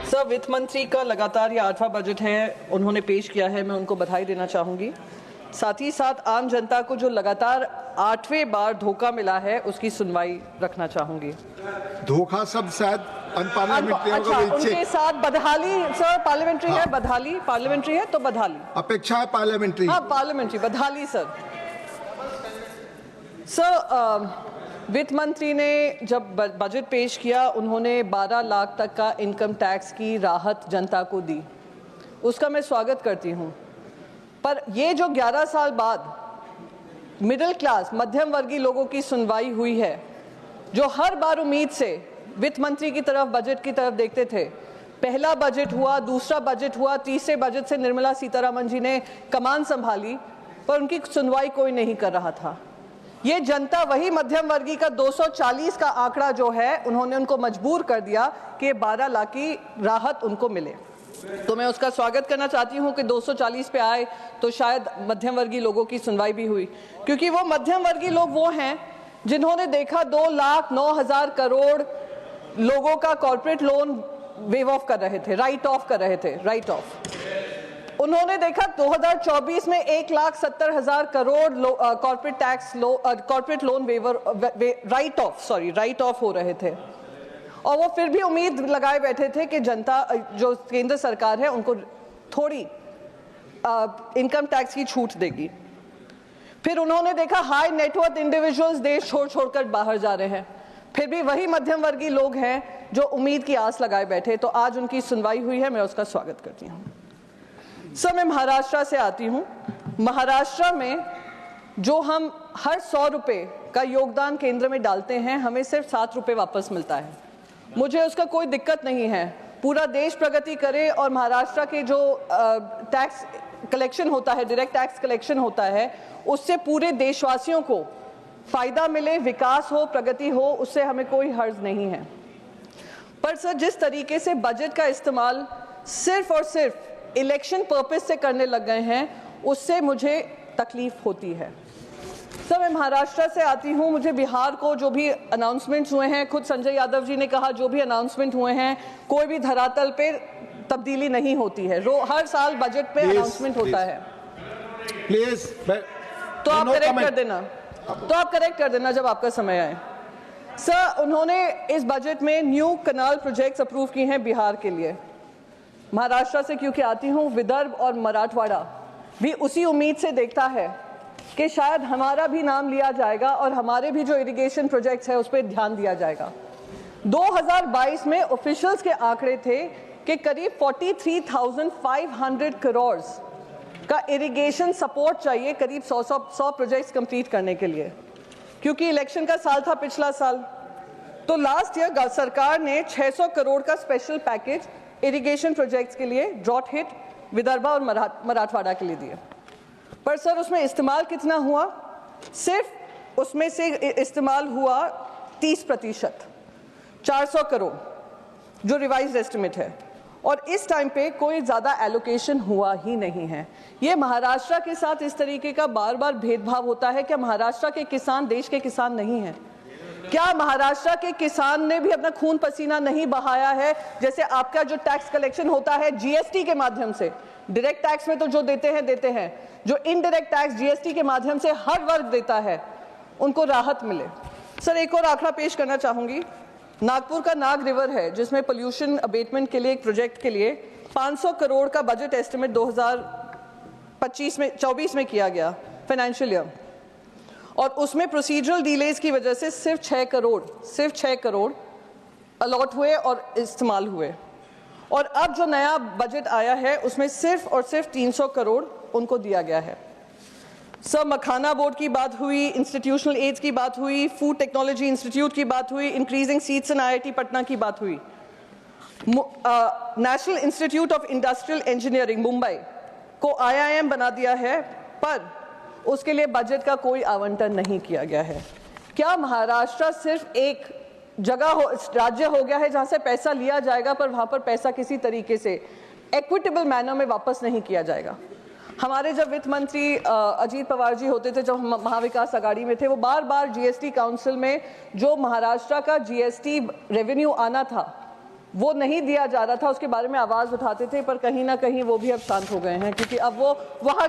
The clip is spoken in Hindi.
सर, वित्त मंत्री का लगातार ये 8वां बजट है, उन्होंने पेश किया है, मैं उनको बधाई देना चाहूँगी। साथ ही साथ आम जनता को जो लगातार 8वें बार धोखा मिला है, उसकी सुनवाई रखना चाहूँगी। धोखा शब्द शायद अनपार्लियामेंट्री अच्छा, उनके साथ बदहाली। सर, पार्लियामेंट्री है, बदहाली पार्लियामेंट्री है तो बदहाली अपेक्षा है पार्लियामेंट्री। हाँ, पार्लियामेंट्री बदहाली। सर, वित्त मंत्री ने जब बजट पेश किया, उन्होंने 12 लाख तक का इनकम टैक्स की राहत जनता को दी, उसका मैं स्वागत करती हूँ। पर ये जो 11 साल बाद मिडिल क्लास मध्यम वर्गीय लोगों की सुनवाई हुई है, जो हर बार उम्मीद से वित्त मंत्री की तरफ, बजट की तरफ देखते थे, पहला बजट हुआ, दूसरा बजट हुआ, तीसरे बजट से निर्मला सीतारमण जी ने कमान संभाली, पर उनकी सुनवाई कोई नहीं कर रहा था। ये जनता, वही मध्यम वर्गीय का 240 का आंकड़ा जो है, उन्होंने उनको मजबूर कर दिया कि 12 लाख की राहत उनको मिले। तो मैं उसका स्वागत करना चाहती हूँ कि 240 पे आए तो शायद मध्यम वर्गीय लोगों की सुनवाई भी हुई, क्योंकि वो मध्यम वर्गीय लोग वो हैं जिन्होंने देखा 2,09,000 करोड़ लोगों का कॉर्पोरेट लोन वेव ऑफ कर रहे थे, राइट ऑफ कर रहे थे, राइट ऑफ। उन्होंने देखा 2024 में 1,70,000 crore corporate tax corporate loan waiver write off हो रहे थे, और वो फिर भी उम्मीद लगाए बैठे थे कि जनता, जो केंद्र सरकार है, उनको थोड़ी इनकम टैक्स की छूट देगी। फिर उन्होंने देखा हाई नेटवर्थ इंडिविजुअल्स देश छोड़ छोड़कर बाहर जा रहे हैं, फिर भी वही मध्यम वर्गीय लोग हैं जो उम्मीद की आस लगाए बैठे, तो आज उनकी सुनवाई हुई है, मैं उसका स्वागत करती हूँ। सर, मैं महाराष्ट्र से आती हूँ। महाराष्ट्र में जो हम हर 100 रुपये का योगदान केंद्र में डालते हैं, हमें सिर्फ 7 रुपये वापस मिलता है। मुझे उसका कोई दिक्कत नहीं है, पूरा देश प्रगति करे और महाराष्ट्र के जो टैक्स कलेक्शन होता है, डायरेक्ट टैक्स कलेक्शन होता है, उससे पूरे देशवासियों को फायदा मिले, विकास हो, प्रगति हो, उससे हमें कोई हर्ज नहीं है। पर सर, जिस तरीके से बजट का इस्तेमाल सिर्फ और सिर्फ इलेक्शन पर्पस से करने लग गए हैं, उससे मुझे तकलीफ होती है। सर, मैं महाराष्ट्र से आती हूँ। मुझे बिहार को जो भी अनाउंसमेंट्स हुए हैं, खुद संजय यादव जी ने कहा, जो भी अनाउंसमेंट हुए हैं, कोई भी धरातल पे तब्दीली नहीं होती है। हर साल बजट पे अनाउंसमेंट होता है। प्लीज, तो आप करेक्ट कर देना जब आपका समय आए। सर, उन्होंने इस बजट में न्यू कनाल प्रोजेक्ट्स अप्रूव किए हैं बिहार के लिए। महाराष्ट्र से क्योंकि आती हूँ, विदर्भ और मराठवाड़ा भी उसी उम्मीद से देखता है कि शायद हमारा भी नाम लिया जाएगा और हमारे भी जो इरिगेशन प्रोजेक्ट्स है उस पर ध्यान दिया जाएगा। 2022 में ऑफिशियल्स के आंकड़े थे कि करीब 43,500 करोड़ का इरिगेशन सपोर्ट चाहिए, करीब 100 प्रोजेक्ट्स कंप्लीट करने के लिए, क्योंकि इलेक्शन का साल था पिछला साल। तो लास्ट ईयर सरकार ने 600 करोड़ का स्पेशल पैकेज इरिगेशन प्रोजेक्ट्स के लिए ड्रॉट हिट विदर्भा और मराठवाड़ा के लिए दिए। पर सर, उसमें इस्तेमाल कितना हुआ? सिर्फ उसमें से इस्तेमाल हुआ 30%, 400 करोड़ जो रिवाइज्ड एस्टिमेट है, और इस टाइम पे कोई ज़्यादा एलोकेशन हुआ ही नहीं है। ये महाराष्ट्र के साथ इस तरीके का बार बार भेदभाव होता है। क्या महाराष्ट्र के किसान देश के किसान नहीं हैं? क्या महाराष्ट्र के किसान ने भी अपना खून पसीना नहीं बहाया है? जैसे आपका जो टैक्स कलेक्शन होता है जीएसटी के माध्यम से, डायरेक्ट टैक्स में तो जो देते हैं, जो इनडायरेक्ट टैक्स जीएसटी के माध्यम से हर वर्ग देता है, उनको राहत मिले। सर, एक और आंकड़ा पेश करना चाहूंगी। नागपुर का नाग रिवर है, जिसमें पोल्यूशन अबेटमेंट के लिए एक प्रोजेक्ट के लिए 500 करोड़ का बजट एस्टिमेट 2024 में किया गया फाइनेंशियल ईयर, और उसमें प्रोसीजरल डिलेज की वजह से सिर्फ 6 करोड़ अलॉट हुए और इस्तेमाल हुए। और अब जो नया बजट आया है, उसमें सिर्फ और सिर्फ 300 करोड़ उनको दिया गया है। सर, मखाना बोर्ड की बात हुई, इंस्टीट्यूशनल एड्स की बात हुई, फूड टेक्नोलॉजी इंस्टीट्यूट की बात हुई, increasing seats in IIT Patna की बात हुई, national institute of industrial engineering Mumbai को IIM बना दिया है, पर उसके लिए बजट का कोई आवंटन नहीं किया गया है। क्या महाराष्ट्र सिर्फ एक राज्य हो गया है जहां से पैसा लिया जाएगा, पर वहां पर पैसा किसी तरीके से इक्विटेबल मैनर में वापस नहीं किया जाएगा? हमारे जब वित्त मंत्री अजीत पवार जी होते थे, जब हम महाविकास आघाड़ी में थे, वो बार बार जीएसटी काउंसिल में जो महाराष्ट्र का जीएसटी रेवेन्यू आना था, वो नहीं दिया जा रहा था, उसके बारे में आवाज उठाते थे, पर कहीं ना कहीं वो भी अब शांत हो गए हैं, क्योंकि अब वो वहां